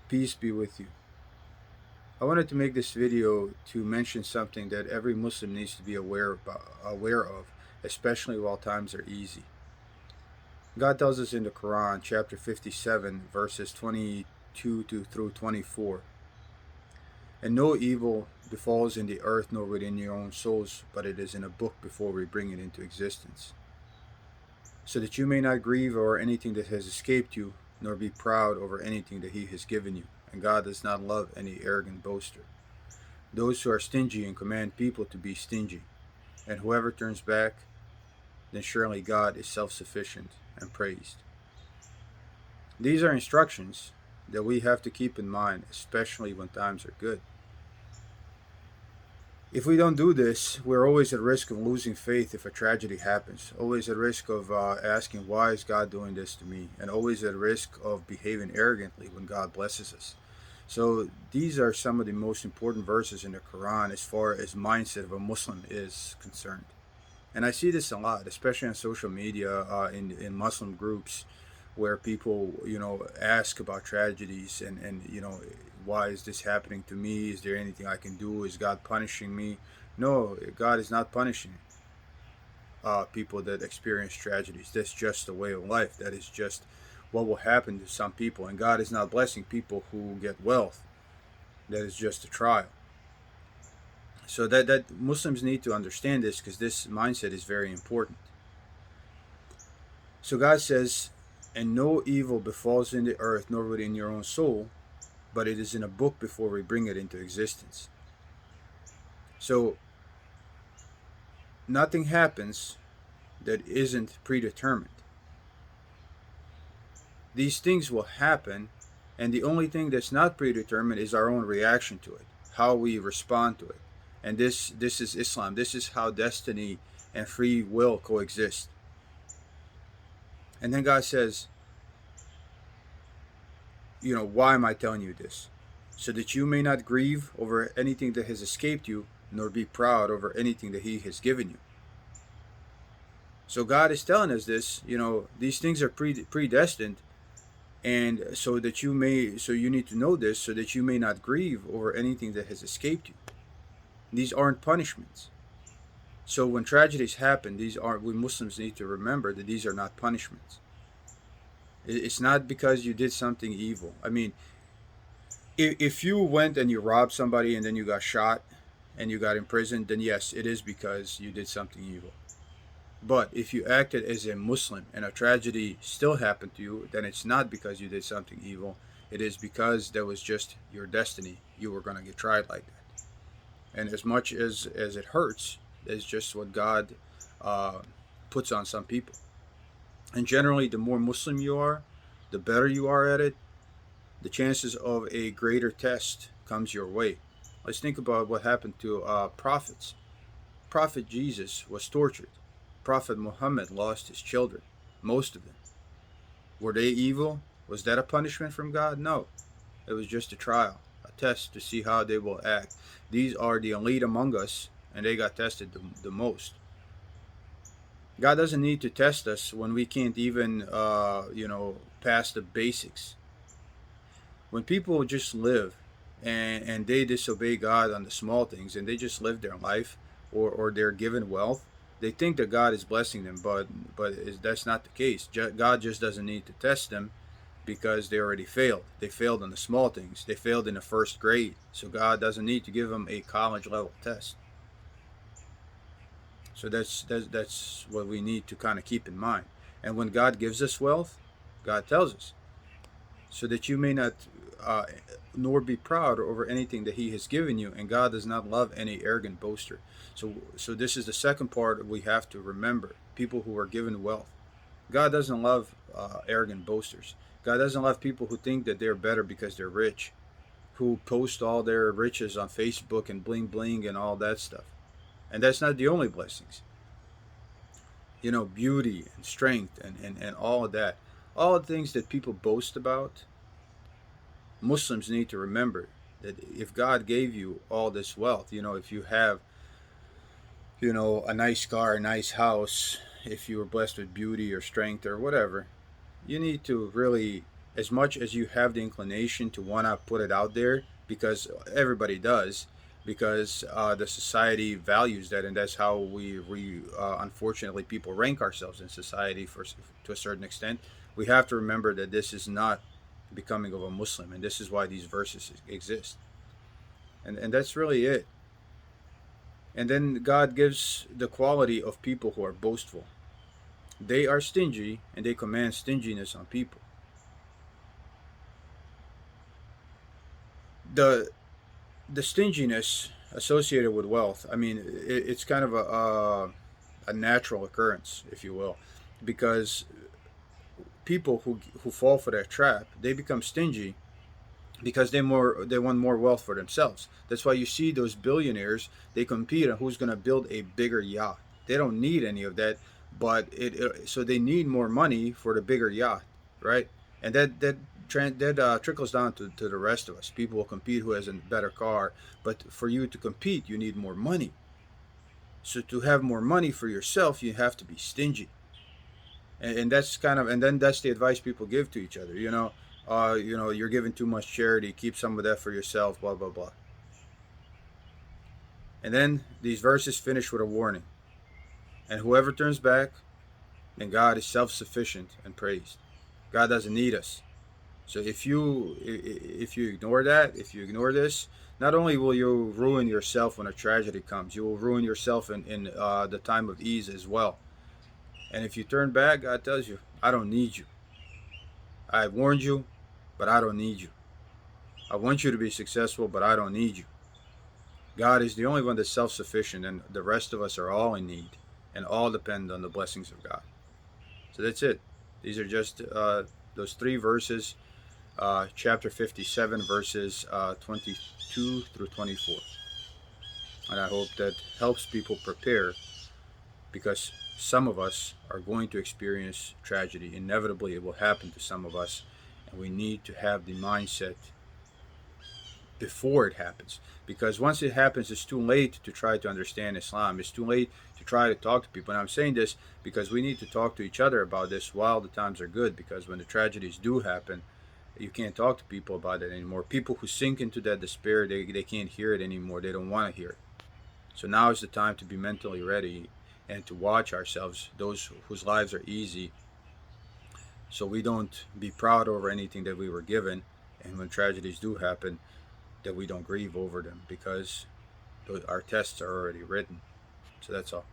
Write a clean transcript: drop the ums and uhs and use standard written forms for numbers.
Peace be with you. I wanted to make this video to mention something that every Muslim needs to be aware of, especially while times are easy. God tells us in the Quran, chapter 57, verses 22 to through 24, and no evil befalls in the earth nor within your own souls, but it is in a book before we bring it into existence, so that you may not grieve over anything that has escaped you, nor be proud over anything that He has given you. And God does not love any arrogant boaster. Those who are stingy and command people to be stingy. And whoever turns back, then surely God is self sufficient and praised. These are instructions that we have to keep in mind, especially when times are good. If we don't do this, we're always at risk of losing faith if a tragedy happens, always at risk of asking, why is God doing this to me? And always at risk of behaving arrogantly when God blesses us. So these are some of the most important verses in the Quran as far as mindset of a Muslim is concerned. And I see this a lot, especially on social media, in Muslim groups, where people, ask about tragedies and why is this happening to me? Is there anything I can do? Is God punishing me? No, God is not punishing people that experience tragedies. That's just a way of life. That is just what will happen to some people. And God is not blessing people who get wealth. That is just a trial. So that Muslims need to understand this, because this mindset is very important. So God says, and no evil befalls in the earth nor within your own soul, but it is in a book before we bring it into existence. So nothing happens that isn't predetermined. These things will happen, and the only thing that's not predetermined is our own reaction to it, how we respond to it. And this is Islam. This is how destiny and free will coexist. And then God says, why am I telling you this? So that you may not grieve over anything that has escaped you, nor be proud over anything that He has given you. So God is telling us this, these things are predestined, and so you need to know this so that you may not grieve over anything that has escaped you. These aren't punishments. So when tragedies happen, we Muslims need to remember that these are not punishments. It's not because you did something evil. I mean, if you went and you robbed somebody and then you got shot and you got imprisoned, then yes, it is because you did something evil. But if you acted as a Muslim and a tragedy still happened to you, then it's not because you did something evil. It is because that was just your destiny. You were going to get tried like that. And as much as it hurts, it's just what God uh, puts on some people. And generally, the more Muslim you are, the better you are at it, the chances of a greater test comes your way. Let's think about what happened to prophets. Prophet Jesus was tortured. Prophet Muhammad lost his children, most of them. Were they evil? Was that a punishment from God? No. It was just a trial, a test to see how they will act. These are the elite among us, and they got tested the most. God doesn't need to test us when we can't even, pass the basics. When people just live and they disobey God on the small things and they just live their life, or they're given wealth, they think that God is blessing them, but that's not the case. God just doesn't need to test them because they already failed. They failed on the small things. They failed in the first grade, so God doesn't need to give them a college level test. So that's what we need to kind of keep in mind. And when God gives us wealth, God tells us, so that you may not uh, nor be proud over anything that He has given you. And God does not love any arrogant boaster. So this is the second part we have to remember: people who are given wealth. God doesn't love arrogant boasters. God doesn't love people who think that they're better because they're rich, who post all their riches on Facebook and bling bling and all that stuff. And that's not the only blessings. Beauty and strength and all of that. All the things that people boast about, Muslims need to remember that if God gave you all this wealth, if you have, a nice car, a nice house, if you were blessed with beauty or strength or whatever, you need to really as much as you have the inclination to want to put it out there, because everybody does, because the society values that, and that's how we unfortunately people rank ourselves in society for to a certain extent. We have to remember that this is not becoming of a Muslim, and this is why these verses exist, and that's really it. And then God gives the quality of people who are boastful. They are stingy, and they command stinginess on people. The the stinginess associated with wealth, I mean, it's kind of a natural occurrence, if you will, because people who fall for that trap, they become stingy because they want more wealth for themselves. That's why you see those billionaires, they compete on who's going to build a bigger yacht. They don't need any of that, but so they need more money for the bigger yacht, right? And that trickles down to the rest of us. People will compete who has a better car, but for you to compete, you need more money. So to have more money for yourself, you have to be stingy, and that's kind of, and then that's the advice people give to each other. You're giving too much charity. Keep some of that for yourself. Blah blah blah. And then these verses finish with a warning. And whoever turns back, then God is self-sufficient and praised. God doesn't need us. So if you ignore that, if you ignore this, not only will you ruin yourself when a tragedy comes, you will ruin yourself in the time of ease as well. And if you turn back, God tells you, I don't need you. I warned you, but I don't need you. I want you to be successful, but I don't need you. God is the only one that's self sufficient, and the rest of us are all in need and all depend on the blessings of God. So that's it. These are just those three verses, chapter 57, verses 22 through 24. And I hope that helps people prepare, because some of us are going to experience tragedy. Inevitably, it will happen to some of us, and we need to have the mindset before it happens. Because once it happens, it's too late to try to understand Islam. It's too late to try to talk to people. And I'm saying this because we need to talk to each other about this while the times are good. Because when the tragedies do happen, you can't talk to people about it anymore. People who sink into that despair, they can't hear it anymore. They don't want to hear it. So now is the time to be mentally ready and to watch ourselves, those whose lives are easy, so we don't be proud over anything that we were given. And when tragedies do happen, that we don't grieve over them, because our tests are already written. So that's all.